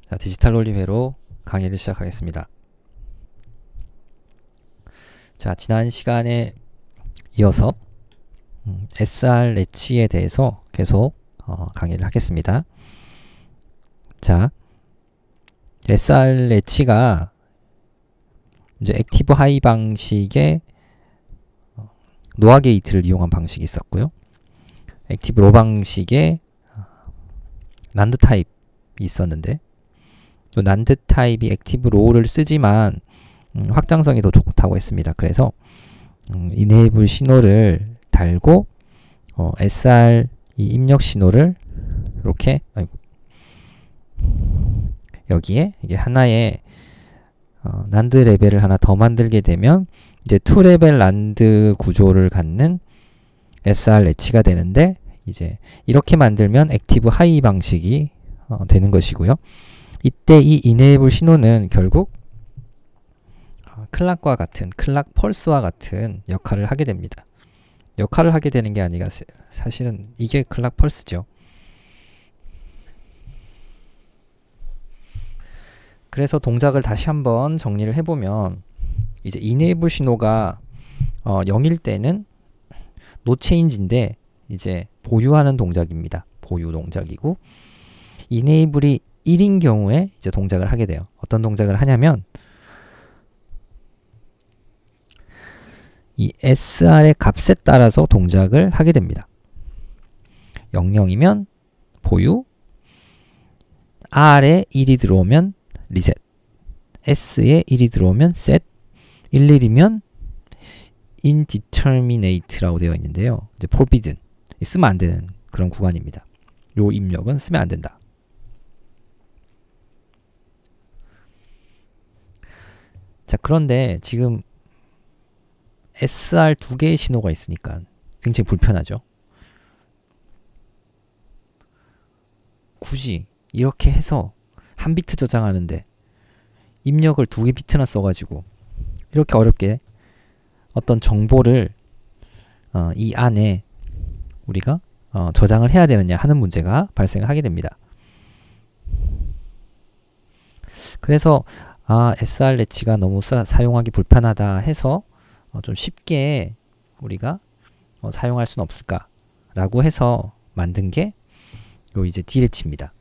자, 디지털 논리회로 강의를 시작하겠습니다. 자, 지난 시간에 이어서 SR 래치에 대해서 계속 강의를 하겠습니다. 자, SR 래치가 이제 액티브 하이 방식의 노아 게이트를 이용한 방식이 있었고요. 액티브 로 방식의 난드 타입이 있었는데, 또 난드 타입이 액티브 로우를 쓰지만 확장성이 더 좋다고 했습니다. 그래서 이네이블 신호를 달고 SR 이 입력 신호를 이렇게 여기에 이게 하나의 난드 레벨을 하나 더 만들게 되면 이제 2레벨 난드 구조를 갖는 SR 래치가 되는데, 이제 이렇게 만들면 액티브 하이 방식이 되는 것이고요. 이때 이 이네이블 신호는 결국 클락과 같은, 클락 펄스와 같은 역할을 하게 됩니다. 역할을 하게 되는 게 아니라 사실은 이게 클락 펄스죠. 그래서 동작을 다시 한번 정리를 해보면, 이제 이네이블 신호가 0일 때는 노 체인지인데 이제 보유하는 동작입니다. 보유 동작이고, 이네이블이 1인 경우에 이제 동작을 하게 돼요. 어떤 동작을 하냐면, 이 SR의 값에 따라서 동작을 하게 됩니다. 00이면 보유, R에 1이 들어오면 리셋, S에 1이 들어오면 셋, 11이면 indeterminate라고 되어 있는데요. 이제 forbidden, 쓰면 안 되는 그런 구간입니다. 요 입력은 쓰면 안 된다. 자, 그런데 지금 SR 두 개의 신호가 있으니까 굉장히 불편하죠. 굳이 이렇게 해서 한 비트 저장하는데 입력을 두 개 비트나 써가지고 이렇게 어렵게 어떤 정보를 이 안에 우리가 저장을 해야 되느냐 하는 문제가 발생하게 됩니다. 그래서 SR 래치가 너무 사용하기 불편하다 해서 좀 쉽게 우리가 사용할 수는 없을까 라고 해서 만든 게 요 이제 D래치입니다.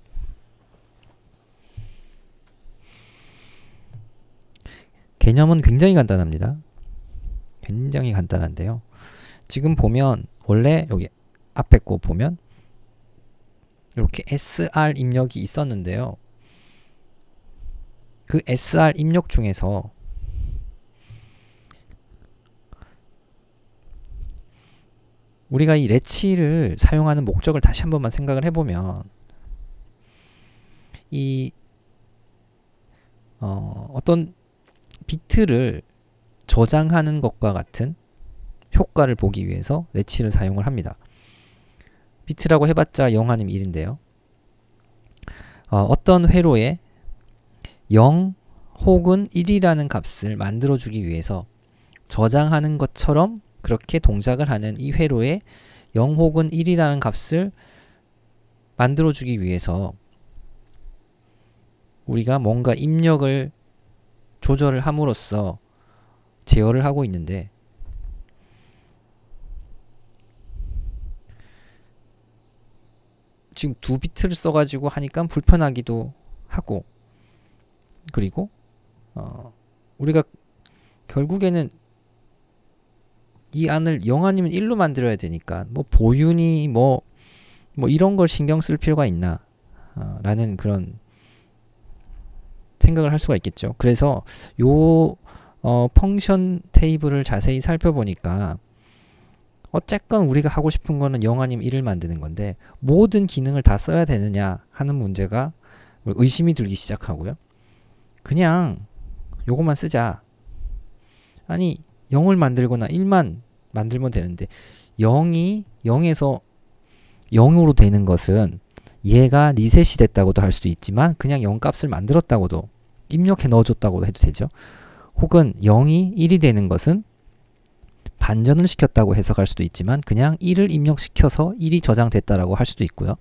개념은 굉장히 간단합니다. 굉장히 간단한데요. 지금 보면 원래 여기 앞에 거 보면 이렇게 SR 입력이 있었는데요. 그 SR 입력 중에서 우리가 이 래치를 사용하는 목적을 다시 한 번만 생각을 해보면, 이 어떤 비트를 저장하는 것과 같은 효과를 보기 위해서 래치를 사용을 합니다. 비트라고 해봤자 0 아니면 1인데요. 어떤 회로에 0 혹은 1이라는 값을 만들어주기 위해서 저장하는 것처럼 그렇게 동작을 하는 이 회로에 0 혹은 1이라는 값을 만들어주기 위해서 우리가 뭔가 입력을 조절을 함으로써 제어를 하고 있는데, 지금 두 비트를 써가지고 하니까 불편하기도 하고, 그리고 우리가 결국에는 이 안을 0 아니면 1로 만들어야 되니까 뭐 보유니 뭐 이런 걸 신경 쓸 필요가 있나 라는 그런 생각을 할 수가 있겠죠. 그래서 요 펑션 테이블을 자세히 살펴보니까 어쨌건 우리가 하고 싶은 거는 0 아니면 1을 만드는 건데 모든 기능을 다 써야 되느냐 하는 문제가 의심이 들기 시작하고요. 그냥 요것만 쓰자. 아니 0을 만들거나 1만 만들면 되는데 0이 0에서 0으로 되는 것은 얘가 리셋이 됐다고도 할 수도 있지만, 그냥 0 값을 만들었다고도 입력해 넣어줬다고도 해도 되죠. 혹은 0이 1이 되는 것은 반전을 시켰다고 해석할 수도 있지만, 그냥 1을 입력시켜서 1이 저장됐다라고 할 수도 있고요.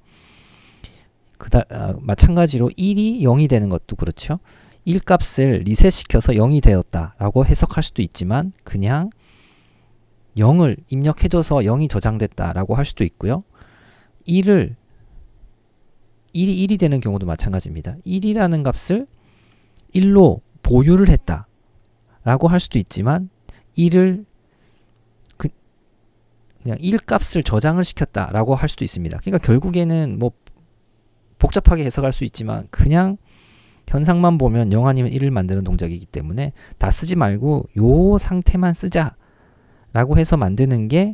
마찬가지로 1이 0이 되는 것도 그렇죠. 1 값을 리셋시켜서 0이 되었다라고 해석할 수도 있지만 그냥 0을 입력해줘서 0이 저장됐다라고 할 수도 있고요. 1이 1이 되는 경우도 마찬가지입니다. 1이라는 값을 1로 보유를 했다 라고 할 수도 있지만 1을 그냥 1 값을 저장을 시켰다 라고 할 수도 있습니다. 그러니까 결국에는 뭐 복잡하게 해석할 수 있지만 그냥 현상만 보면 0 아니면 1을 만드는 동작이기 때문에 다 쓰지 말고 요 상태만 쓰자 라고 해서 만드는 게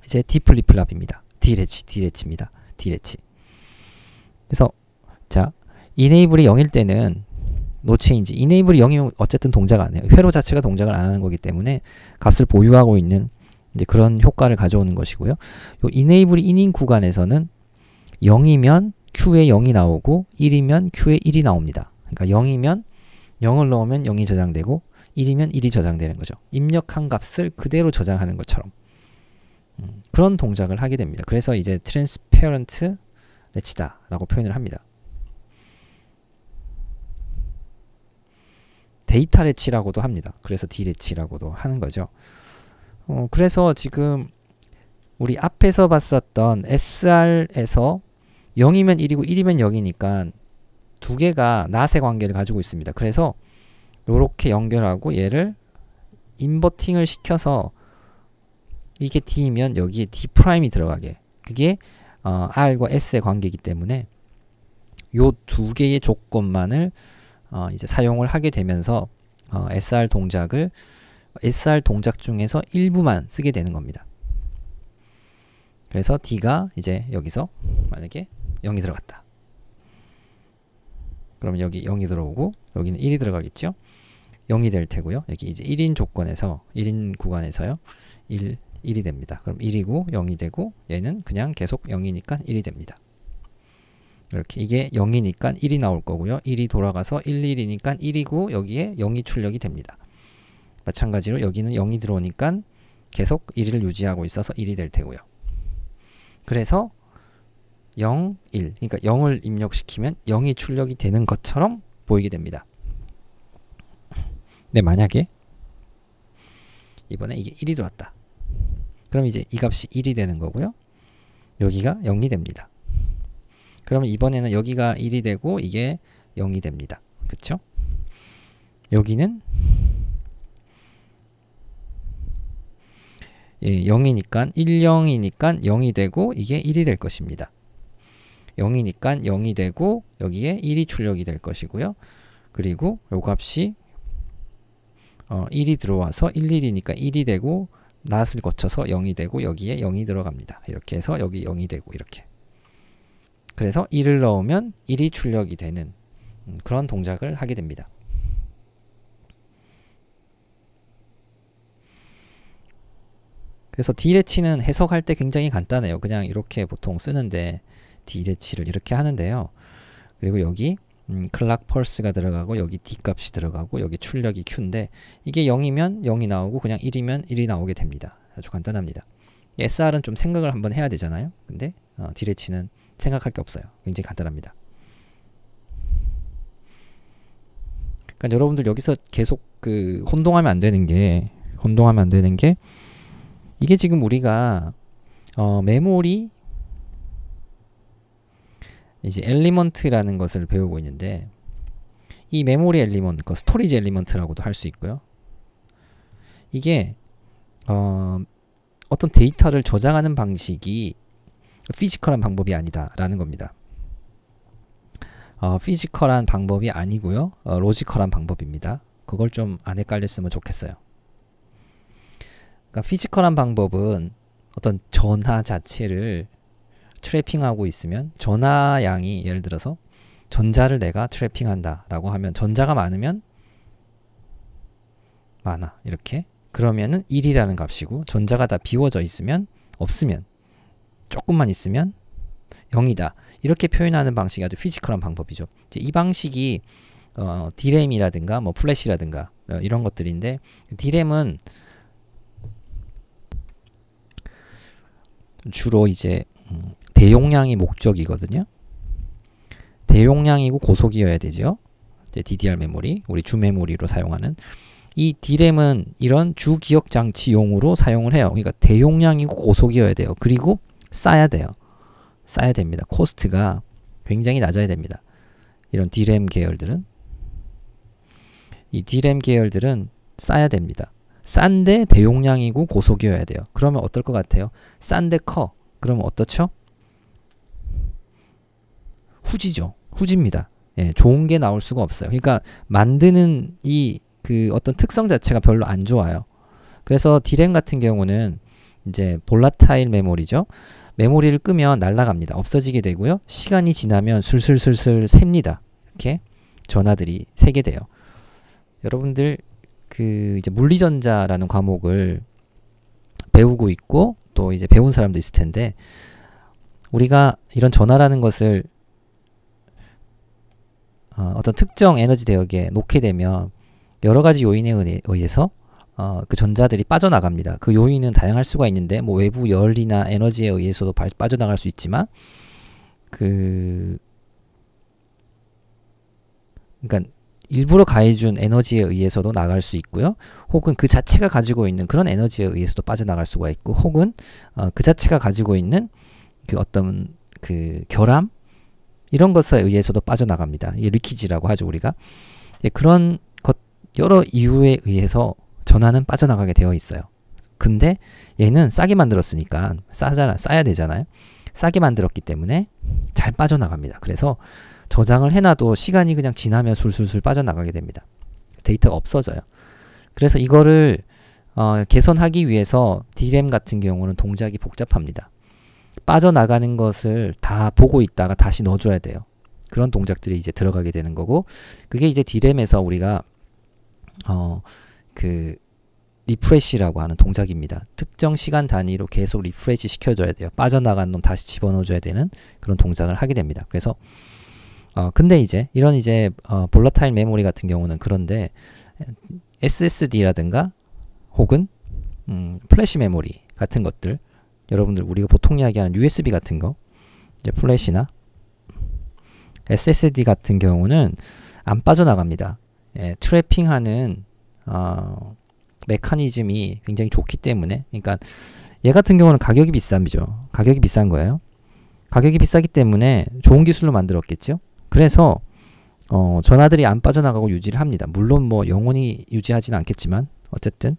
이제 디플립플랍입니다. D래치입니다. D래치. 그래서 자, enable이 0일 때는 no change. enable이 0이면 어쨌든 동작 안 해요. 회로 자체가 동작을 안 하는 거기 때문에 값을 보유하고 있는 이제 그런 효과를 가져오는 것이고요. 요 enable이 in인 구간에서는 0이면 Q에 0이 나오고 1이면 Q에 1이 나옵니다. 그러니까 0이면 0을 넣으면 0이 저장되고 1이면 1이 저장되는 거죠. 입력한 값을 그대로 저장하는 것처럼 그런 동작을 하게 됩니다. 그래서 이제 transparent 렛치다 라고 표현을 합니다. 데이터 렛치라고도 합니다. 그래서 D렛치라고도 하는 거죠. 그래서 지금 우리 앞에서 봤었던 SR에서 0이면 1이고 1이면 0이니까 두 개가 낫의 관계를 가지고 있습니다. 그래서 이렇게 연결하고 얘를 인버팅을 시켜서 이게 D이면 여기에 D''이 들어가게. 그게 R과 S의 관계이기 때문에 요 두 개의 조건만을 이제 사용을 하게 되면서 SR 동작 중에서 일부만 쓰게 되는 겁니다. 그래서 D가 이제 여기서 만약에 0이 들어갔다. 그러면 여기 0이 들어오고 여기는 1이 들어가겠죠. 0이 될 테고요. 여기 이제 1인 조건에서 1인 구간에서요. 1이 됩니다. 그럼 1이고 0이 되고 얘는 그냥 계속 0이니까 1이 됩니다. 이렇게 이게 0이니까 1이 나올 거고요. 1이 돌아가서 1이니까 1이고 여기에 0이 출력이 됩니다. 마찬가지로 여기는 0이 들어오니까 계속 1을 유지하고 있어서 1이 될 테고요. 그래서 0, 1 그러니까 0을 입력시키면 0이 출력이 되는 것처럼 보이게 됩니다. 네, 만약에 이번에 이게 1이 들어왔다. 그럼 이제 이 값이 1이 되는 거고요. 여기가 0이 됩니다. 그러면 이번에는 여기가 1이 되고 이게 0이 됩니다. 그쵸? 여기는 0이니까 10이니까 0이 되고 이게 1이 될 것입니다. 0이니까 0이 되고 여기에 1이 출력이 될 것이고요. 그리고 요 값이 1이 들어와서 11이니까 1이 되고 낫을 거쳐서 0이 되고 여기에 0이 들어갑니다. 이렇게 해서 여기 0이 되고 이렇게. 그래서 1을 넣으면 1이 출력이 되는 그런 동작을 하게 됩니다. 그래서 D래치는 해석할 때 굉장히 간단해요. 그냥 이렇게 보통 쓰는데 D래치를 이렇게 하는데요. 그리고 여기 클락 펄스가 들어가고 여기 D 값이 들어가고 여기 출력이 Q인데 이게 0이면 0이 나오고 그냥 1이면 1이 나오게 됩니다. 아주 간단합니다. SR은 좀 생각을 한번 해야 되잖아요. 근데 D래치는 생각할 게 없어요. 굉장히 간단합니다. 그러니까 여러분들 여기서 계속 혼동하면 안 되는 게 이게 지금 우리가 메모리 이제 엘리먼트라는 것을 배우고 있는데 이 메모리 엘리먼트, 스토리지 엘리먼트라고도 할 수 있고요. 이게 어떤 데이터를 저장하는 방식이 피지컬한 방법이 아니다라는 겁니다. 피지컬한 방법이 아니고요. 로지컬한 방법입니다. 그걸 좀 안 헷갈렸으면 좋겠어요. 그러니까 피지컬한 방법은 어떤 전하 자체를 트래핑하고 있으면 전하양이 예를 들어서 전자를 내가 트래핑한다 라고 하면 전자가 많으면 많아 이렇게 그러면은 1이라는 값이고 전자가 다 비워져 있으면 없으면 조금만 있으면 0이다 이렇게 표현하는 방식이 아주 피지컬한 방법이죠. 이제 이 방식이 D램이라든가 뭐 플래시라든가 이런 것들인데 D램은 주로 이제 대용량이 목적이거든요. 대용량이고 고속이어야 되죠. DDR 메모리, 우리 주 메모리로 사용하는. 이 D램은 이런 주 기억 장치용으로 사용을 해요. 그러니까 대용량이고 고속이어야 돼요. 그리고 싸야 돼요. 싸야 됩니다. 코스트가 굉장히 낮아야 됩니다. 이런 D램 계열들은, 이 D램 계열들은 싸야 됩니다. 싼데 대용량이고 고속이어야 돼요. 그러면 어떨 것 같아요? 싼데 커. 그러면 어떻죠? 후지죠. 후지입니다. 예, 좋은 게 나올 수가 없어요. 그러니까 만드는 이 그 어떤 특성 자체가 별로 안 좋아요. 그래서 D램 같은 경우는 이제 볼라타일 메모리죠. 메모리를 끄면 날아갑니다. 없어지게 되고요. 시간이 지나면 술술술술 셉니다. 이렇게 전하들이 새게 돼요. 여러분들 그 이제 물리전자라는 과목을 배우고 있고 또 이제 배운 사람도 있을 텐데, 우리가 이런 전하라는 것을 어떤 특정 에너지 대역에 놓게 되면 여러 가지 요인에 의해서 그 전자들이 빠져나갑니다. 그 요인은 다양할 수가 있는데, 뭐 외부 열이나 에너지에 의해서도 빠져나갈 수 있지만, 그러니까 일부러 가해준 에너지에 의해서도 나갈 수 있고요. 혹은 그 자체가 가지고 있는 그런 에너지에 의해서도 빠져나갈 수가 있고, 혹은 그 자체가 가지고 있는 그 어떤 그 결함 이런 것에 의해서도 빠져나갑니다. 이게 리키지라고 하죠, 우리가. 예, 그런 여러 이유에 의해서 전하는 빠져나가게 되어 있어요. 근데 얘는 싸게 만들었으니까 싸야 되잖아요. 싸게 만들었기 때문에 잘 빠져나갑니다. 그래서 저장을 해놔도 시간이 그냥 지나면 술술술 빠져나가게 됩니다. 데이터가 없어져요. 그래서 이거를 개선하기 위해서 D램 같은 경우는 동작이 복잡합니다. 빠져나가는 것을 다 보고 있다가 다시 넣어줘야 돼요. 그런 동작들이 이제 들어가게 되는 거고, 그게 이제 D램에서 우리가 그 리프레시라고 하는 동작입니다. 특정 시간 단위로 계속 리프레시 시켜줘야 돼요. 빠져나간 놈 다시 집어넣어줘야 되는 그런 동작을 하게 됩니다. 그래서 근데 이제 이런 이제 볼라타일 메모리 같은 경우는, 그런데 SSD라든가 혹은 플래시 메모리 같은 것들, 여러분들 우리가 보통 이야기하는 USB 같은 거, 이제 플래시나 SSD 같은 경우는 안 빠져나갑니다. 예, 트래핑하는 메커니즘이 굉장히 좋기 때문에, 그러니까 얘 같은 경우는 가격이 비쌉니다. 가격이 비싼 거예요. 가격이 비싸기 때문에 좋은 기술로 만들었겠죠. 그래서 전하들이 안 빠져나가고 유지를 합니다. 물론 뭐 영원히 유지하지는 않겠지만, 어쨌든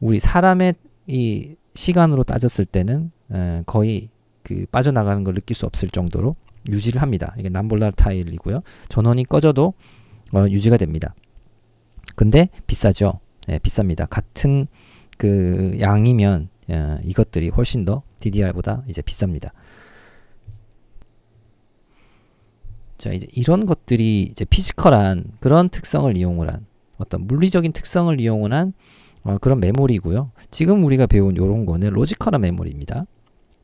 우리 사람의 이 시간으로 따졌을 때는 거의 그 빠져나가는 걸 느낄 수 없을 정도로 유지를 합니다. 이게 남볼라타일이고요. 전원이 꺼져도 유지가 됩니다. 근데 비싸죠. 예, 비쌉니다. 같은 그 양이면 이것들이 훨씬 더 DDR보다 이제 비쌉니다. 자, 이제 이런 것들이 이제 피지컬한 그런 특성을 이용을 한, 어떤 물리적인 특성을 이용을 한 그런 메모리고요. 지금 우리가 배운 요런 거는 로지컬한 메모리입니다.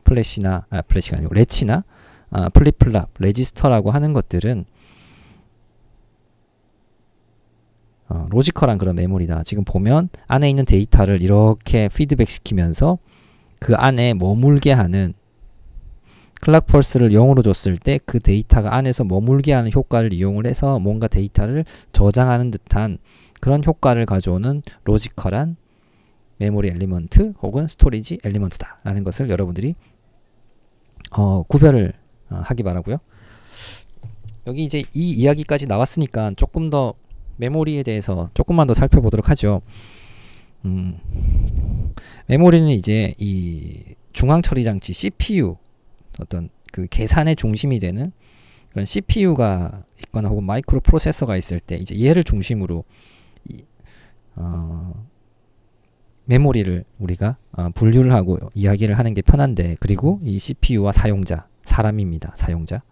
플래시가 아니고 레치나 플립플랍, 레지스터라고 하는 것들은 로지컬한 그런 메모리다. 지금 보면 안에 있는 데이터를 이렇게 피드백 시키면서 그 안에 머물게 하는, 클락 펄스를 0으로 줬을 때 그 데이터가 안에서 머물게 하는 효과를 이용을 해서 뭔가 데이터를 저장하는 듯한 그런 효과를 가져오는 로지컬한 메모리 엘리먼트 혹은 스토리지 엘리먼트다 라는 것을 여러분들이 구별을 하기 바라고요. 여기 이제 이 이야기까지 나왔으니까 조금 더 메모리에 대해서 조금만 더 살펴보도록 하죠. 메모리는 이제 이 중앙처리장치 CPU, 어떤 그 계산의 중심이 되는 그런 CPU가 있거나 혹은 마이크로 프로세서가 있을 때 이제 얘를 중심으로 메모리를 우리가 분류를 하고 이야기를 하는 게 편한데, 그리고 이 CPU와 사용자, 사람입니다. 사용자.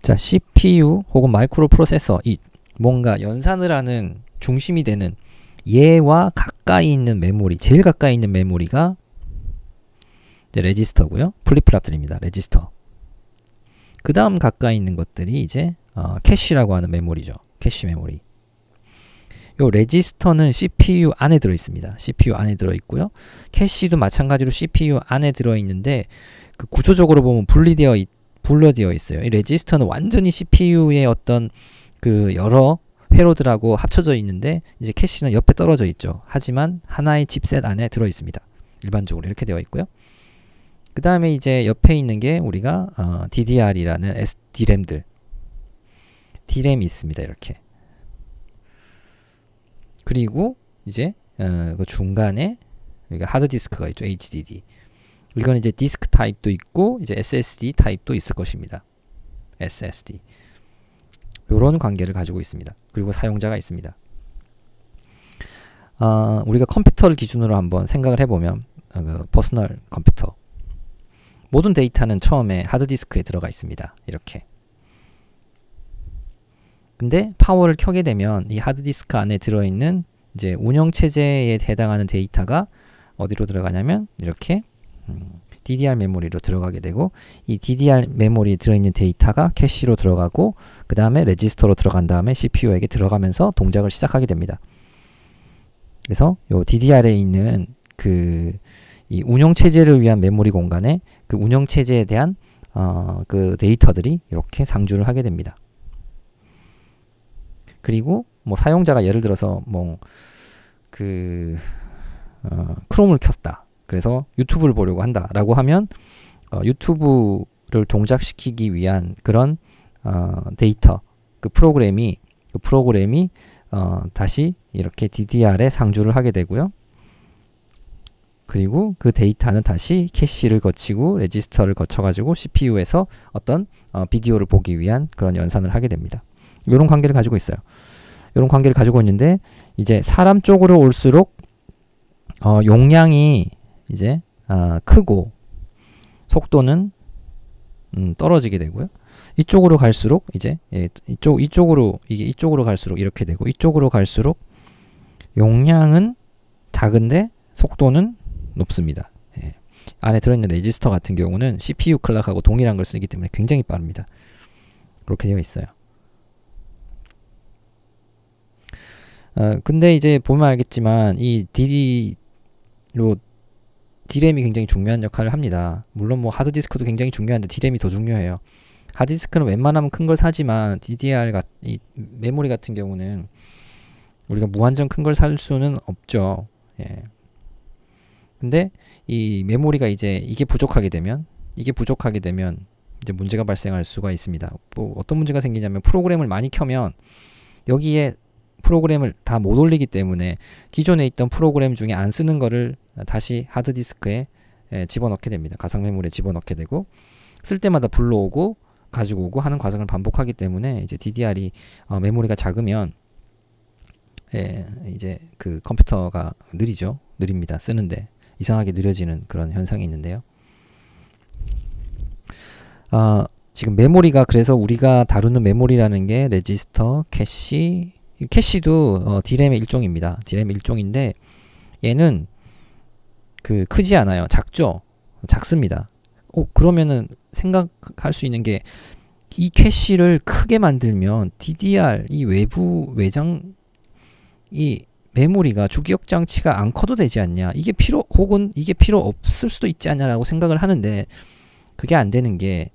자, CPU 혹은 마이크로 프로세서, 이 뭔가 연산을 하는 중심이 되는 얘와 가까이 있는 메모리, 제일 가까이 있는 메모리가 이제 레지스터고요. 플립플랍들입니다. 레지스터. 그 다음 가까이 있는 것들이 이제 캐시라고 하는 메모리죠. 캐시 메모리. 요 레지스터는 CPU 안에 들어 있습니다. CPU 안에 들어 있고요. 캐시도 마찬가지로 CPU 안에 들어 있는데 그 구조적으로 보면 분리되어 있어요. 이 레지스터는 완전히 CPU의 어떤 그 여러 회로들하고 합쳐져 있는데 이제 캐시는 옆에 떨어져 있죠. 하지만 하나의 칩셋 안에 들어 있습니다. 일반적으로 이렇게 되어 있고요. 그 다음에 이제 옆에 있는 게 우리가 DDR이라는 DRAM들, DRAM이 있습니다. 이렇게. 그리고 이제 그 중간에 우리가 하드디스크가 있죠. HDD. 이건 이제 디스크 타입도 있고 이제 SSD 타입도 있을 것입니다. SSD. 요런 관계를 가지고 있습니다. 그리고 사용자가 있습니다. 우리가 컴퓨터를 기준으로 한번 생각을 해보면 그 퍼스널 컴퓨터 모든 데이터는 처음에 하드디스크에 들어가 있습니다. 이렇게. 근데 파워를 켜게 되면 이 하드디스크 안에 들어있는 이제 운영체제에 해당하는 데이터가 어디로 들어가냐면 이렇게 DDR 메모리로 들어가게 되고 이 DDR 메모리에 들어있는 데이터가 캐시로 들어가고 그 다음에 레지스터로 들어간 다음에 CPU에게 들어가면서 동작을 시작하게 됩니다. 그래서 요 DDR에 있는 이 운영체제를 위한 메모리 공간에 그 운영체제에 대한 그 데이터들이 이렇게 상주를 하게 됩니다. 그리고 뭐 사용자가 예를 들어서 뭐 크롬을 켰다. 그래서 유튜브를 보려고 한다 라고 하면 유튜브를 동작시키기 위한 그런 데이터 그 프로그램이 다시 이렇게 DDR에 상주를 하게 되고요. 그리고 그 데이터는 다시 캐시를 거치고 레지스터를 거쳐가지고 CPU에서 어떤 비디오를 보기 위한 그런 연산을 하게 됩니다. 이런 관계를 가지고 있어요. 이런 관계를 가지고 있는데 이제 사람 쪽으로 올수록 용량이 이제 크고 속도는 떨어지게 되고요. 이쪽으로 갈수록 이제 이쪽으로 갈수록 이렇게 되고 이쪽으로 갈수록 용량은 작은데 속도는 높습니다. 예. 안에 들어있는 레지스터 같은 경우는 CPU 클락하고 동일한 걸 쓰기 때문에 굉장히 빠릅니다. 그렇게 되어 있어요. 근데 이제 보면 알겠지만 이 DRAM이 굉장히 중요한 역할을 합니다. 물론 뭐 하드디스크도 굉장히 중요한데 DRAM이 더 중요해요. 하드디스크는 웬만하면 큰 걸 사지만 이 메모리 같은 경우는 우리가 무한정 큰 걸 살 수는 없죠. 예. 근데 이 메모리가 이게 부족하게 되면 이제 문제가 발생할 수가 있습니다. 뭐 어떤 문제가 생기냐면 프로그램을 많이 켜면 여기에 프로그램을 다 못 올리기 때문에 기존에 있던 프로그램 중에 안 쓰는 거를 다시 하드디스크에 집어넣게 됩니다. 가상 메모리에 집어넣게 되고 쓸 때마다 불러오고 가지고 오고 하는 과정을 반복하기 때문에 이제 DDR이 메모리가 작으면 이제 그 컴퓨터가 느립니다. 쓰는데 이상하게 느려지는 그런 현상이 있는데요. 지금 메모리가 그래서 우리가 다루는 메모리라는 게 레지스터, 캐시도 DRAM의 일종입니다. DRAM의 일종인데 얘는 크지 않아요. 작죠? 작습니다. 그러면은 생각할 수 있는 게 이 캐시를 크게 만들면 DDR 이 외장 이 메모리가 주기억 장치가 안 커도 되지 않냐? 이게 필요 없을 수도 있지 않냐라고 생각을 하는데 그게 안 되는 게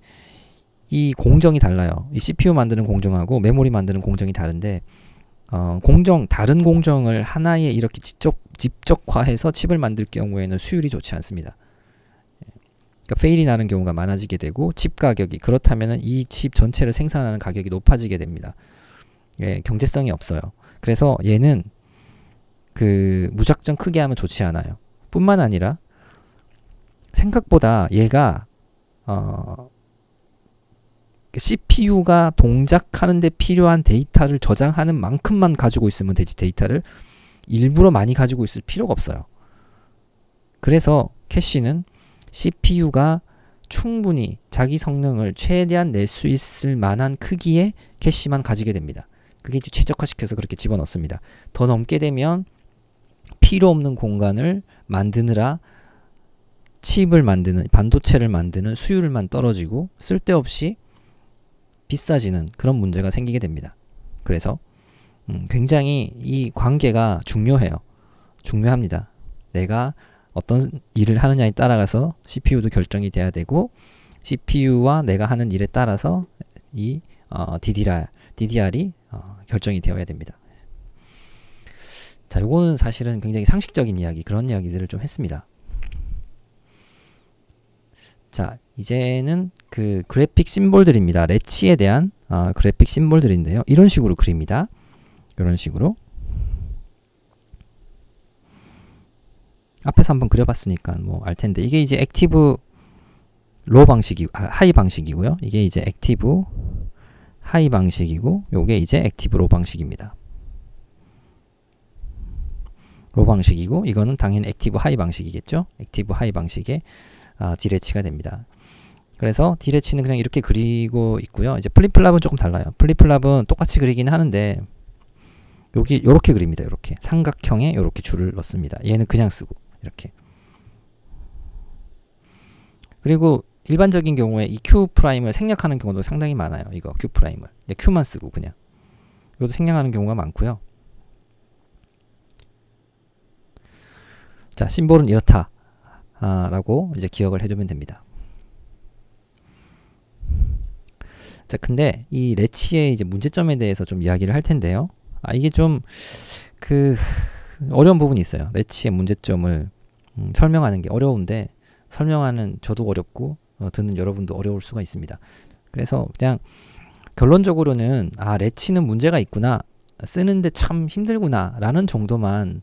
이 공정이 달라요. 이 CPU 만드는 공정하고 메모리 만드는 공정이 다른데 다른 공정을 하나에 이렇게 집적화해서 칩을 만들 경우에는 수율이 좋지 않습니다. 그러니까 페일이 나는 경우가 많아지게 되고 칩 가격이 그렇다면은 이 칩 전체를 생산하는 가격이 높아지게 됩니다. 예, 경제성이 없어요. 그래서 얘는 무작정 크게 하면 좋지 않아요. 뿐만 아니라 생각보다 얘가 CPU가 동작하는 데 필요한 데이터를 저장하는 만큼만 가지고 있으면 되지 데이터를 일부러 많이 가지고 있을 필요가 없어요. 그래서 캐시는 CPU가 충분히 자기 성능을 최대한 낼 수 있을 만한 크기의 캐시만 가지게 됩니다. 그게 이제 최적화시켜서 그렇게 집어넣습니다. 더 넘게 되면 필요 없는 공간을 만드느라 칩을 만드는 반도체를 만드는 수율만 떨어지고 쓸데없이 비싸지는 그런 문제가 생기게 됩니다. 그래서 굉장히 이 관계가 중요합니다. 내가 어떤 일을 하느냐에 따라서 CPU도 결정이 돼야 되고 CPU와 내가 하는 일에 따라서 이 DDR이 결정이 되어야 됩니다. 자, 요거는 사실은 굉장히 상식적인 이야기, 그런 이야기들을 좀 했습니다. 자, 이제는 그 그래픽 심볼들입니다. 레치에 대한 그래픽 심볼들인데요. 이런 식으로 그립니다. 이런 식으로. 앞에서 한번 그려봤으니까 뭐 알 텐데, 이게 이제 액티브 하이 방식이고요. 이게 이제 액티브 하이 방식이고, 요게 이제 액티브 로 방식입니다. 로 방식이고, 이거는 당연히 액티브 하이 방식이겠죠. 액티브 하이 방식의 D레치가 됩니다. 그래서 D레치는 그냥 이렇게 그리고 있고요. 이제 플립플랍은 조금 달라요. 플립플랍은 똑같이 그리긴 하는데 여기 요렇게 그립니다. 요렇게 삼각형에 요렇게 줄을 넣습니다. 얘는 그냥 쓰고 이렇게. 그리고 일반적인 경우에 이 Q 프라임을 생략하는 경우도 상당히 많아요. 이거 Q 프라임을 Q만 쓰고 그냥 이것도 생략하는 경우가 많고요. 자, 심볼은 이렇다 라고 이제 기억을 해두면 됩니다. 자, 근데 이 레치의 이제 문제점에 대해서 좀 이야기를 할 텐데요. 이게 좀 어려운 부분이 있어요. 레치의 문제점을 설명하는 게 어려운데, 설명하는 저도 어렵고 듣는 여러분도 어려울 수가 있습니다. 그래서 그냥 결론적으로는 레치는 문제가 있구나, 쓰는데 참 힘들구나 라는 정도만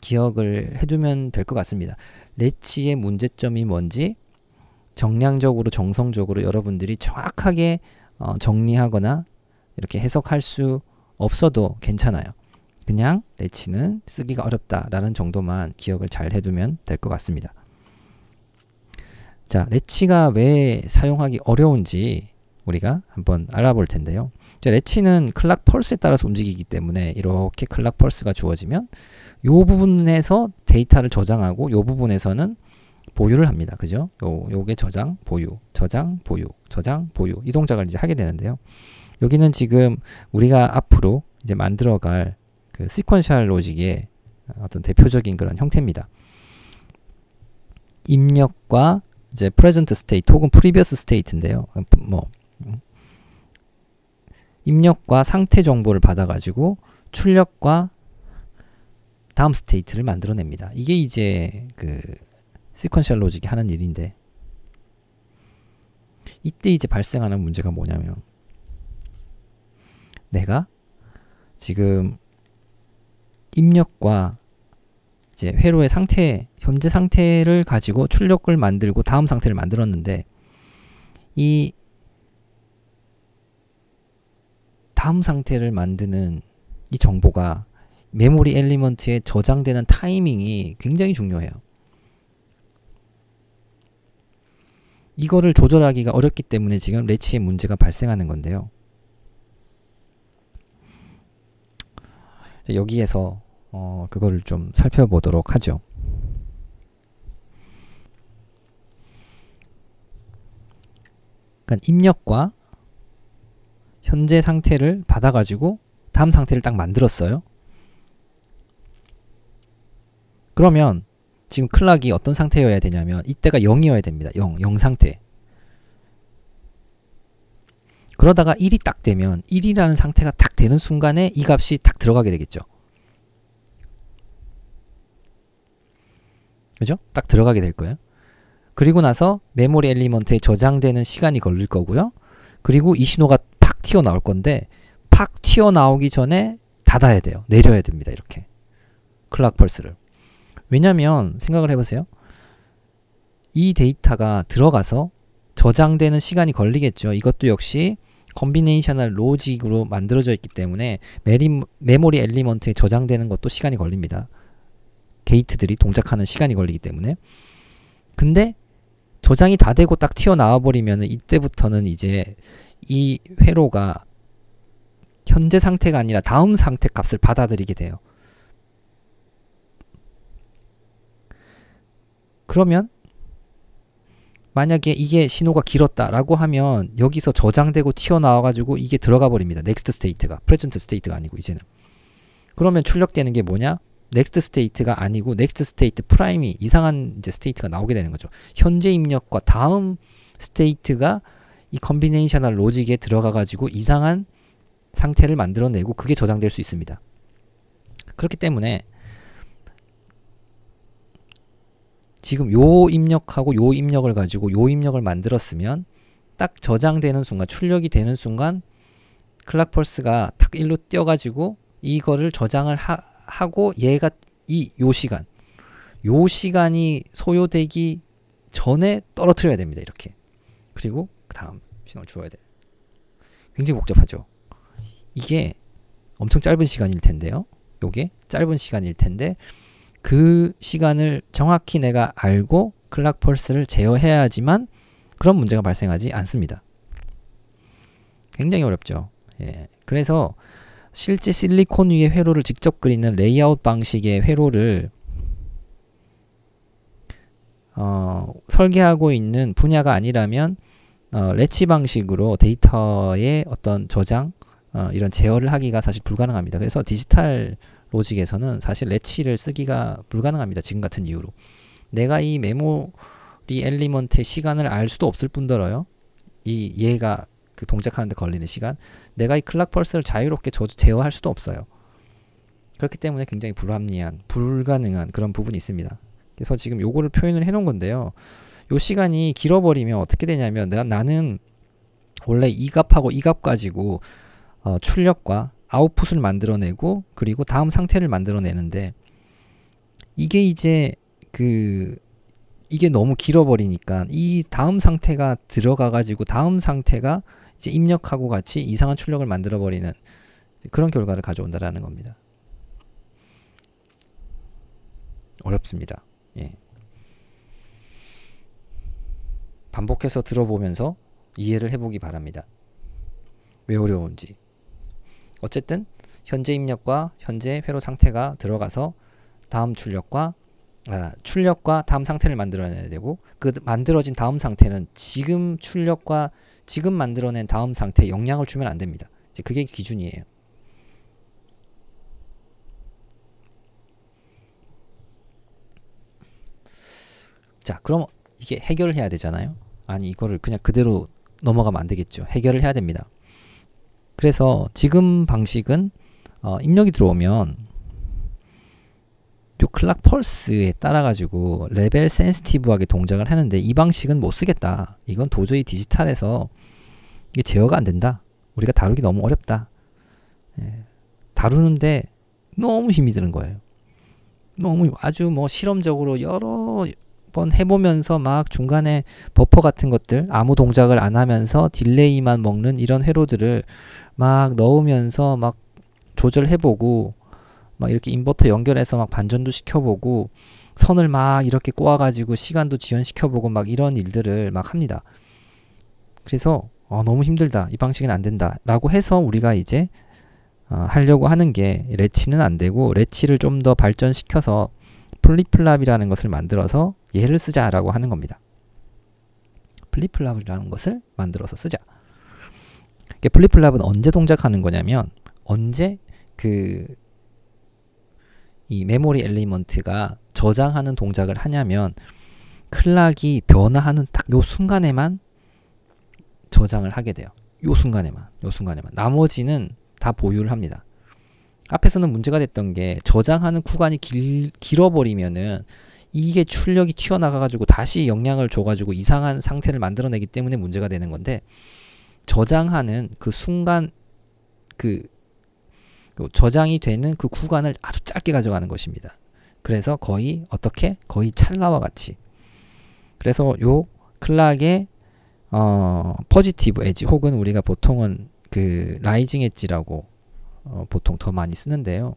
기억을 해두면 될 것 같습니다. 레치의 문제점이 뭔지 정량적으로 정성적으로 여러분들이 정확하게 정리하거나 이렇게 해석할 수 없어도 괜찮아요. 그냥 레치는 쓰기가 어렵다라는 정도만 기억을 잘 해두면 될 것 같습니다. 자, 레치가 왜 사용하기 어려운지 우리가 한번 알아볼 텐데요. 자, 레치는 클락 펄스에 따라서 움직이기 때문에 이렇게 클락 펄스가 주어지면 이 부분에서 데이터를 저장하고 이 부분에서는 보유를 합니다. 그죠? 요게 저장, 보유, 저장, 보유, 저장, 보유, 이 동작을 이제 하게 되는데요. 여기는 지금 우리가 앞으로 이제 만들어갈 그 시퀀셜 로직의 어떤 대표적인 그런 형태입니다. 입력과 이제 present state 혹은 previous state인데요. 입력과 상태 정보를 받아가지고 출력과 다음 스테이트를 만들어냅니다. 이게 이제 그 시퀀셜 로직이 하는 일인데, 이때 이제 발생하는 문제가 뭐냐면, 내가 지금 입력과 이제 회로의 현재 상태를 가지고 출력을 만들고 다음 상태를 만들었는데, 이 다음 상태를 만드는 이 정보가 메모리 엘리먼트에 저장되는 타이밍이 굉장히 중요해요. 이거를 조절하기가 어렵기 때문에 지금 레치의 문제가 발생하는 건데요. 여기에서 그거를 좀 살펴보도록 하죠. 그러니까 입력과 현재 상태를 받아가지고 다음 상태를 딱 만들었어요. 그러면 지금 클락이 어떤 상태여야 되냐면 이때가 0이어야 됩니다. 0 상태. 그러다가 1이 딱 되면 1이라는 상태가 딱 되는 순간에 이 값이 딱 들어가게 되겠죠. 그죠? 딱 들어가게 될 거예요. 그리고 나서 메모리 엘리먼트에 저장되는 시간이 걸릴 거고요. 그리고 이 신호가 팍 튀어나올 건데, 팍 튀어나오기 전에 닫아야 돼요. 내려야 됩니다. 이렇게 클락 펄스를. 왜냐면 생각을 해보세요. 이 데이터가 들어가서 저장되는 시간이 걸리겠죠. 이것도 역시 컨비네이셔널 로직으로 만들어져 있기 때문에 메모리 엘리먼트에 저장되는 것도 시간이 걸립니다. 게이트들이 동작하는 시간이 걸리기 때문에. 근데 저장이 다 되고 딱 튀어나와 버리면 이때부터는 이제 이 회로가 현재 상태가 아니라 다음 상태 값을 받아들이게 돼요. 그러면 만약에 이게 신호가 길었다라고 하면 여기서 저장되고 튀어나와가지고 이게 들어가 버립니다. 넥스트 스테이트가, 프레젠트 스테이트가 아니고 이제는. 그러면 출력되는 게 뭐냐? 넥스트 스테이트가 아니고 넥스트 스테이트 프라임이 이상한 이제 스테이트가 나오게 되는 거죠. 현재 입력과 다음 스테이트가 이 컨비네이셔널 로직에 들어가 가지고 이상한 상태를 만들어내고 그게 저장될 수 있습니다. 그렇기 때문에 지금 요 입력하고 요 입력을 가지고 요 입력을 만들었으면 딱 저장되는 순간, 출력이 되는 순간 클락 펄스가 탁 일로 뛰어가지고 이거를 저장을 하고 얘가 요 시간이 소요되기 전에 떨어뜨려야 됩니다. 이렇게. 그리고 그 다음 신호를 주어야 돼. 굉장히 복잡하죠. 이게 엄청 짧은 시간일 텐데요. 요게 짧은 시간일 텐데 그 시간을 정확히 내가 알고 클락 펄스를 제어해야지만 그런 문제가 발생하지 않습니다. 굉장히 어렵죠. 예. 그래서 실제 실리콘 위에 회로를 직접 그리는 레이아웃 방식의 회로를 설계하고 있는 분야가 아니라면 레치 방식으로 데이터의 어떤 저장 이런 제어를 하기가 사실 불가능합니다. 그래서 디지털 로직에서는 사실 레치를 쓰기가 불가능합니다. 지금 같은 이유로. 내가 이 메모리 엘리먼트의 시간을 알 수도 없을 뿐더러요. 얘가 그 동작하는 데 걸리는 시간, 내가 이 클락 펄스를 자유롭게 제어할 수도 없어요. 그렇기 때문에 굉장히 불가능한 그런 부분이 있습니다. 그래서 지금 요거를 표현을 해 놓은 건데요. 요 시간이 길어버리면 어떻게 되냐면 나는 원래 이 값하고 이 값 가지고 출력과 아웃풋을 만들어내고 그리고 다음 상태를 만들어내는데 이게 이제 이게 너무 길어버리니까 이 다음 상태가 들어가가지고 다음 상태가 이제 입력하고 같이 이상한 출력을 만들어버리는 그런 결과를 가져온다라는 겁니다. 어렵습니다. 예. 반복해서 들어보면서 이해를 해보기 바랍니다. 왜 어려운지. 어쨌든 현재 입력과 현재 회로 상태가 들어가서 다음 출력과 다음 상태를 만들어내야 되고 그 만들어진 다음 상태는 지금 출력과 지금 만들어낸 다음 상태에 영향을 주면 안 됩니다. 이제 그게 기준이에요. 자, 그럼 이게 해결을 해야 되잖아요. 아니 이거를 그냥 그대로 넘어가면 안 되겠죠. 해결을 해야 됩니다. 그래서 지금 방식은 입력이 들어오면 요 클락 펄스에 따라 가지고 레벨 센시티브하게 동작을 하는데 이 방식은 못 쓰겠다. 이건 도저히 디지털에서 이게 제어가 안 된다. 우리가 다루기 너무 어렵다. 예. 다루는데 너무 힘이 드는 거예요. 너무 아주 뭐 실험적으로 여러 번 해보면서 막 중간에 버퍼 같은 것들 아무 동작을 안 하면서 딜레이만 먹는 이런 회로들을 막 넣으면서 막 조절해보고 막 이렇게 인버터 연결해서 막 반전도 시켜보고 선을 막 이렇게 꼬아가지고 시간도 지연시켜보고 막 이런 일들을 막 합니다. 그래서 너무 힘들다. 이 방식은 안 된다. 라고 해서 우리가 이제 하려고 하는 게 레치는 안 되고 레치를 좀 더 발전시켜서 플립플랍이라는 것을 만들어서 얘를 쓰자라고 하는 겁니다. 플립플랍이라는 것을 만들어서 쓰자. 플립플랍은 언제 동작하는 거냐면 언제 이 메모리 엘리먼트가 저장하는 동작을 하냐면 클락이 변화하는 딱 요 순간에만 저장을 하게 돼요. 요 순간에만. 나머지는 다 보유를 합니다. 앞에서는 문제가 됐던 게 저장하는 구간이 길어버리면은 이게 출력이 튀어나가가지고 다시 영향을 줘가지고 이상한 상태를 만들어내기 때문에 문제가 되는 건데 저장하는 그 순간 저장이 되는 그 구간을 아주 짧게 가져가는 것입니다. 그래서 거의 찰나와 같이. 그래서 요 클락의 포지티브 엣지 혹은 우리가 보통은 라이징 엣지라고 보통 더 많이 쓰는데요.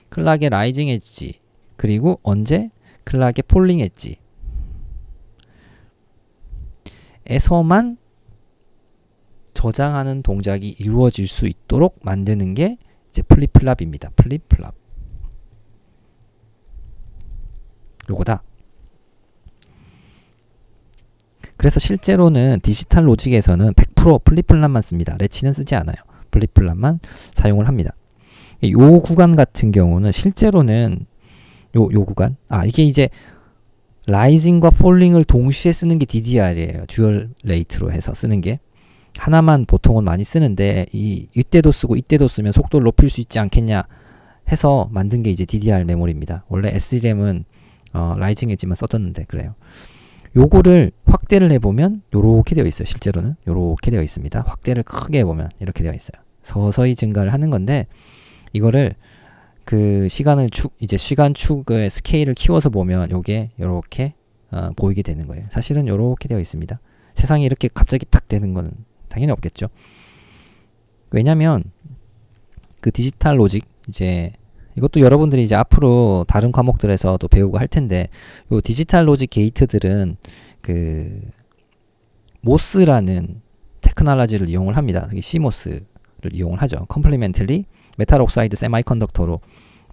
클락의 라이징 엣지 그리고 언제 클락의 폴링 엣지 에서만 저장하는 동작이 이루어질 수 있도록 만드는 게 이제 플립플랍입니다. 플립플랍 요거다. 그래서 실제로는 디지털 로직에서는 100% 플립플랍만 씁니다. 레치는 쓰지 않아요. 플립플랍만 사용을 합니다. 요 구간 같은 경우는 실제로는 요 구간 이게 이제 라이징과 폴링을 동시에 쓰는 게 DDR이에요. 듀얼 레이트로 해서 쓰는 게 하나만 보통은 많이 쓰는데 이때도 쓰고 이때도 쓰면 속도를 높일 수 있지 않겠냐 해서 만든 게 이제 DDR 메모리입니다. 원래 SRAM은 라이징 엣지만 써졌는데 그래요. 요거를 확대를 해보면 요렇게 되어 있어요. 실제로는 요렇게 되어 있습니다. 확대를 크게 해보면 이렇게 되어 있어요. 서서히 증가를 하는 건데 이거를 그 시간 축의 스케일을 키워서 보면 요게 요렇게 보이게 되는 거예요. 사실은 요렇게 되어 있습니다. 세상에 이렇게 갑자기 탁 되는 건 당연히 없겠죠. 왜냐면 그 디지털 로직 이제 이것도 여러분들이 이제 앞으로 다른 과목들에서도 배우고 할 텐데 요 디지털 로직 게이트들은 그 모스라는 테크놀로지를 이용을 합니다. CMOS를 이용을 하죠. 컴플리멘터리 메탈 옥사이드 세미컨덕터로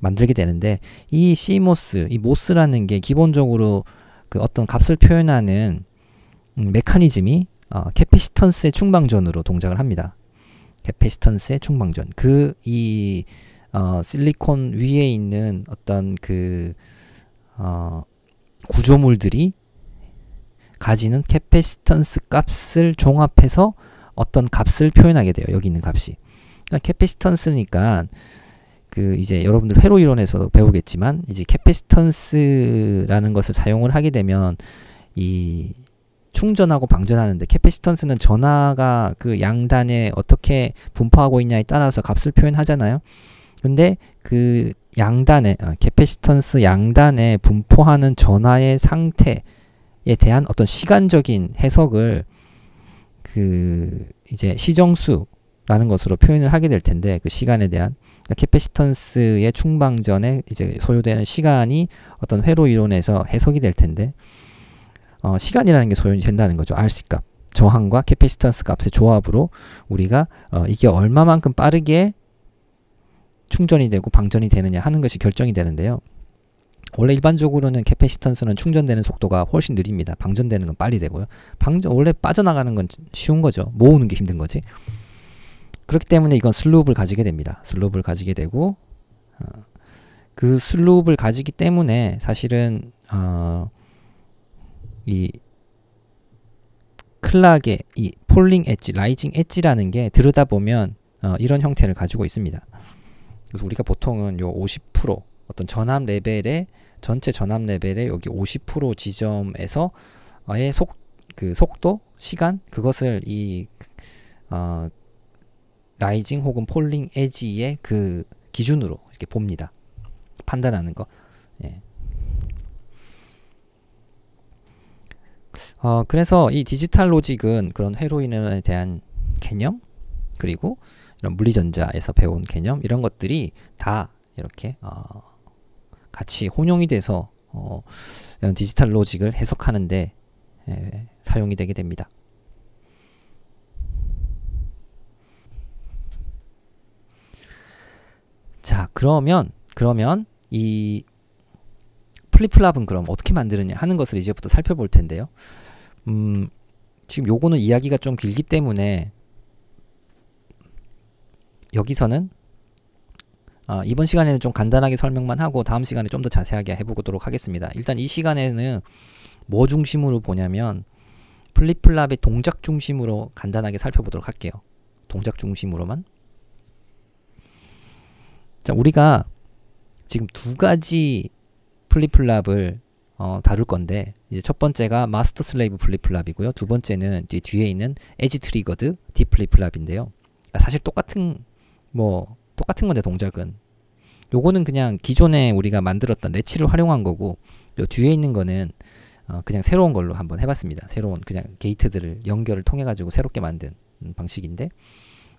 만들게 되는데 이 CMOS, 이 모스라는 게 기본적으로 그 어떤 값을 표현하는 메커니즘이 캐피시턴스의 충방전으로 동작을 합니다. 캐피시턴스의 충방전. 실리콘 위에 있는 어떤 그 구조물들이 가지는 캐피시턴스 값을 종합해서 어떤 값을 표현하게 돼요. 여기 있는 값이. 그러니까 캐피시턴스니까 그 이제 여러분들 회로 이론에서도 배우겠지만 이제 캐피시턴스라는 것을 사용을 하게 되면 이 충전하고 방전하는데 캐피시턴스는 전하가 그 양단에 어떻게 분포하고 있냐에 따라서 값을 표현하잖아요. 근데 그 양단에 캐피시턴스 양단에 분포하는 전하의 상태에 대한 어떤 시간적인 해석을 그 이제 시정수라는 것으로 표현을 하게 될 텐데 그 시간에 대한 캐피시턴스의 충방전에 이제 소요되는 시간이 어떤 회로 이론에서 해석이 될 텐데 시간이라는 게 소요이 된다는 거죠. RC 값 저항과 캐피시턴스 값의 조합으로 우리가 이게 얼마만큼 빠르게 충전이 되고 방전이 되느냐 하는 것이 결정이 되는데요. 원래 일반적으로는 캐피시턴스는 충전되는 속도가 훨씬 느립니다. 방전되는 건 빨리 되고요. 원래 빠져나가는 건 쉬운 거죠. 모으는 게 힘든 거지. 그렇기 때문에 이건 슬룹을 가지게 됩니다. 슬룹을 가지게 되고 그 슬룹을 가지기 때문에 사실은 이 클락의 이 폴링 엣지, 라이징 엣지라는 게 들여다보면 이런 형태를 가지고 있습니다. 그래서 우리가 보통은 요 50% 어떤 전압 레벨의 전체 전압 레벨의 여기 50% 지점에서의 속도, 시간 그것을 이 라이징 혹은 폴링 엣지의 그 기준으로 이렇게 봅니다. 판단하는 거. 예. 그래서 이 디지털 로직은 그런 회로인에 대한 개념 그리고 이런 물리전자에서 배운 개념 이런 것들이 다 이렇게 같이 혼용이 돼서 이런 디지털 로직을 해석하는데 사용이 되게 됩니다. 자, 그러면 이 플립플랍은 그럼 어떻게 만드느냐 하는 것을 이제부터 살펴볼 텐데요. 지금 요거는 이야기가 좀 길기 때문에 여기서는 이번 시간에는 좀 간단하게 설명만 하고 다음 시간에 좀 더 자세하게 해보도록 하겠습니다. 일단 이 시간에는 뭐 중심으로 보냐면 플립플랍의 동작 중심으로 간단하게 살펴보도록 할게요. 동작 중심으로만. 자, 우리가 지금 두 가지 플립플랍을 다룰 건데 이제 첫 번째가 마스터 슬레이브 플립플랍이고요. 두 번째는 뒤에 있는 에지 트리거드 딥 플립플랍인데요. 사실 똑같은 건데 동작은 요거는 그냥 기존에 우리가 만들었던 레치를 활용한 거고 요 뒤에 있는 거는 그냥 새로운 걸로 한번 해봤습니다. 새로운 그냥 게이트들을 연결을 통해 가지고 새롭게 만든 방식인데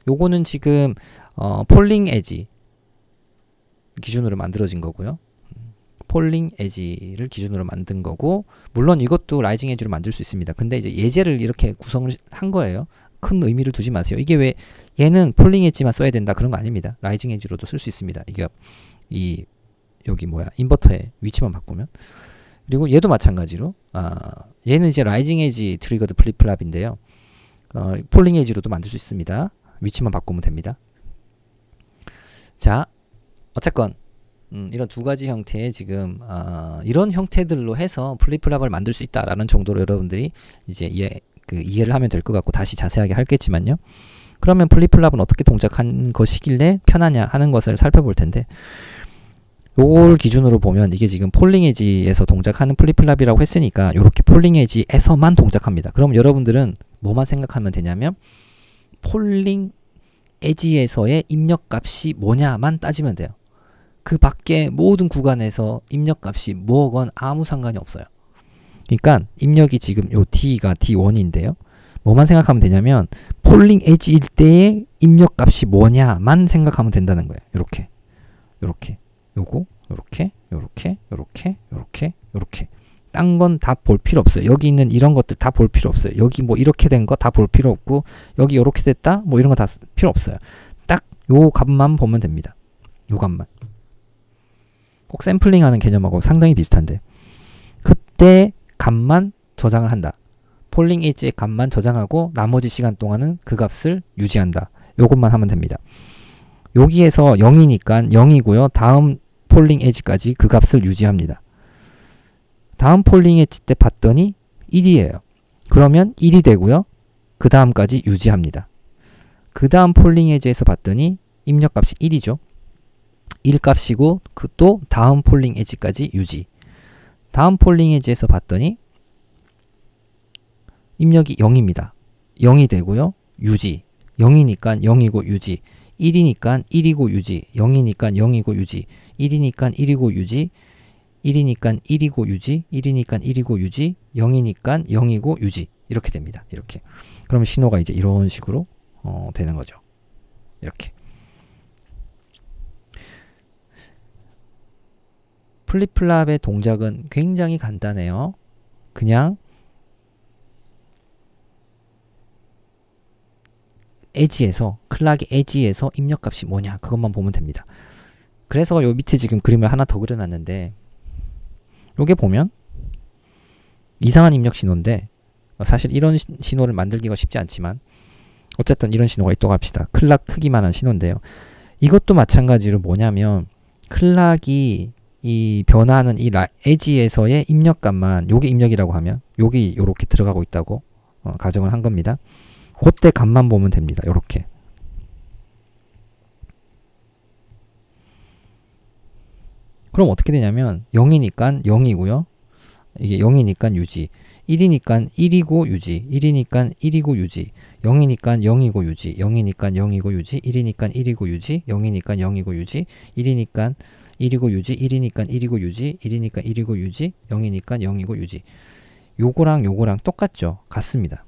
요거는 지금 폴링 에지 기준으로 만들어진 거고요. 폴링 에지를 기준으로 만든 거고 물론 이것도 라이징 에지로 만들 수 있습니다. 근데 이제 예제를 이렇게 구성을 한 거예요. 큰 의미를 두지 마세요. 이게 왜 얘는 폴링 엣지만 써야 된다 그런 거 아닙니다. 라이징 엣지로도 쓸 수 있습니다. 이게 여기 인버터의 위치만 바꾸면 그리고 얘도 마찬가지로 얘는 이제 라이징 엣지 트리거드 플립플랍인데요. 폴링 엣지로도 만들 수 있습니다. 위치만 바꾸면 됩니다. 자, 어쨌건 이런 두 가지 형태의 지금 이런 형태들로 해서 플립플랍을 만들 수 있다라는 정도로 여러분들이 이제 이해를 하면 될 것 같고 다시 자세하게 하겠지만요. 그러면 플립플랍은 어떻게 동작한 것이길래 편하냐 하는 것을 살펴볼 텐데, 요걸 기준으로 보면 이게 지금 폴링 엣지에서 동작하는 플립플랍이라고 했으니까 이렇게 폴링 엣지에서만 동작합니다. 그럼 여러분들은 뭐만 생각하면 되냐면 폴링 엣지에서의 입력값이 뭐냐만 따지면 돼요. 그 밖에 모든 구간에서 입력값이 뭐건 아무 상관이 없어요. 그러니까 입력이 지금 요 D가 D1인데요. 뭐만 생각하면 되냐면 폴링 엣지일 때의 입력값이 뭐냐만 생각하면 된다는 거예요. 요렇게 요거 요렇게 딴 건 다 볼 필요 없어요. 여기 있는 이런 것들 다 볼 필요 없어요. 여기 뭐 이렇게 된 거 다 볼 필요 없고, 여기 요렇게 됐다 뭐 이런 거 다 필요 없어요. 딱 요 값만 보면 됩니다. 요 값만. 꼭 샘플링 하는 개념하고 상당히 비슷한데, 그때 값만 저장을 한다. 폴링 엣지의 값만 저장하고 나머지 시간 동안은 그 값을 유지한다. 요것만 하면 됩니다. 여기에서 0이니까 0이고요. 다음 폴링 엣지까지 그 값을 유지합니다. 다음 폴링 엣지 때 봤더니 1이에요. 그러면 1이 되고요. 그 다음까지 유지합니다. 그 다음 폴링 엣지에서 봤더니 입력값이 1이죠. 1 값이고 그 또 다음 폴링 엣지까지 유지. 다음 폴링 엣지에서 봤더니 입력이 0입니다. 0이 되고요. 유지. 0이니까 0이고 유지. 1이니까 1이고 유지. 0이니까 0이고 유지. 1이니까 1이고 유지. 1이니까 1이고 유지. 1이니까 1이고 유지. 0이니까 0이고 유지. 이렇게 됩니다. 이렇게. 그러면 신호가 이제 이런 식으로 되는 거죠. 이렇게. 플립플랍의 동작은 굉장히 간단해요. 그냥 엣지에서, 클락의 엣지에서 입력값이 뭐냐 그것만 보면 됩니다. 그래서 요 밑에 지금 그림을 하나 더 그려놨는데, 요게 보면 이상한 입력 신호인데, 사실 이런 신호를 만들기가 쉽지 않지만 어쨌든 이런 신호가 있다고 합시다. 클락 크기만한 신호인데요. 이것도 마찬가지로 뭐냐면 클락이 이 변화하는 이 엣지에서의 입력값만, 요게 입력이라고 하면 요게 요렇게 들어가고 있다고 가정을 한 겁니다. 그때 값만 보면 됩니다. 요렇게. 그럼 어떻게 되냐면 0이니까 0이고요. 이게 0이니까 유지. 1이니까 1이고 유지. 1이니까 1이고 유지. 0이니까 0이고 유지. 0이니까 0이고 유지. 1이니까 1이고 유지. 0이니까 0이고 유지. 1이니까 1이고 유지. 1이니까 1이고 유지. 1이니까 1이고 유지. 0이니까 0이고 유지. 요거랑 요거랑 똑같죠? 같습니다.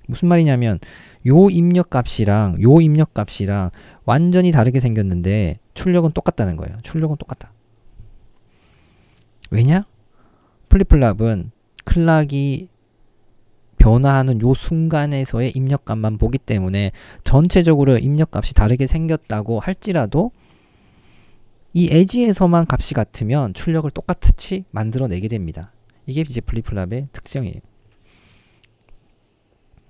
무슨 말이냐면 요 입력값이랑 요 입력값이랑 완전히 다르게 생겼는데 출력은 똑같다는 거예요. 출력은 똑같다. 왜냐? 플립플랍은 클락이 변화하는 요 순간에서의 입력값만 보기 때문에 전체적으로 입력값이 다르게 생겼다고 할지라도 이 엣지에서만 값이 같으면 출력을 똑같이 만들어내게 됩니다. 이게 이제 플립플랍의 특성이에요.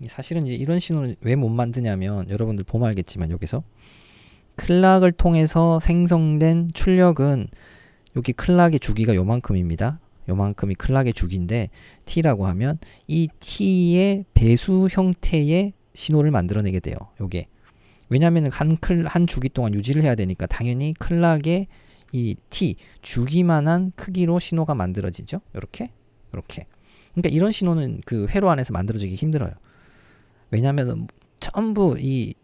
사실은 이제 이런 신호를 왜 못 만드냐면, 여러분들 보면 알겠지만 여기서 클락을 통해서 생성된 출력은 여기 클락의 주기가 요만큼입니다. 요만큼이 클락의 주기인데 t라고 하면 이 t의 배수 형태의 신호를 만들어내게 돼요. 요게. 왜냐하면 한 주기 동안 유지를 해야 되니까 당연히 클락의 이 t 주기만한 크기로 신호가 만들어지죠. 요렇게. 그러니까 이런 신호는 그 회로 안에서 만들어지기 힘들어요. 왜냐하면 전부 이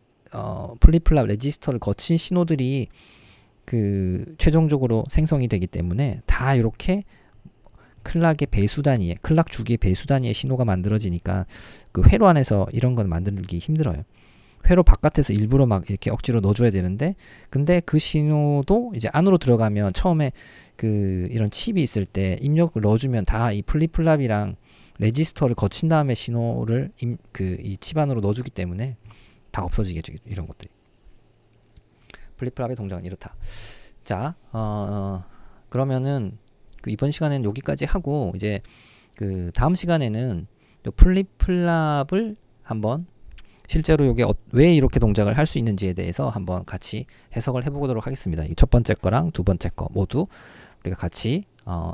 플립플랍 레지스터를 거친 신호들이 그 최종적으로 생성이 되기 때문에 다 이렇게 클락의 배수 단위에, 클락 주기의 배수 단위의 신호가 만들어지니까 그 회로 안에서 이런 건 만들기 힘들어요. 회로 바깥에서 일부러 막 이렇게 억지로 넣어줘야 되는데, 근데 그 신호도 이제 안으로 들어가면 처음에 그 이런 칩이 있을 때 입력을 넣어주면 다 이 플립플랍이랑 레지스터를 거친 다음에 신호를 이 칩 안으로 넣어주기 때문에 다 없어지겠죠. 이런 것들이. 플립플랍의 동작은 이렇다. 자, 그러면은 그 이번 시간에는 여기까지 하고, 이제 그 다음 시간에는 플립플랍을 한번 실제로 이게 왜 이렇게 동작을 할 수 있는지에 대해서 한번 같이 해석을 해보도록 하겠습니다. 이 첫 번째 거랑 두 번째 거 모두 우리가 같이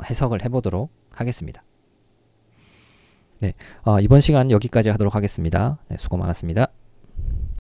해석을 해보도록 하겠습니다. 네, 이번 시간 여기까지 하도록 하겠습니다. 네, 수고 많았습니다.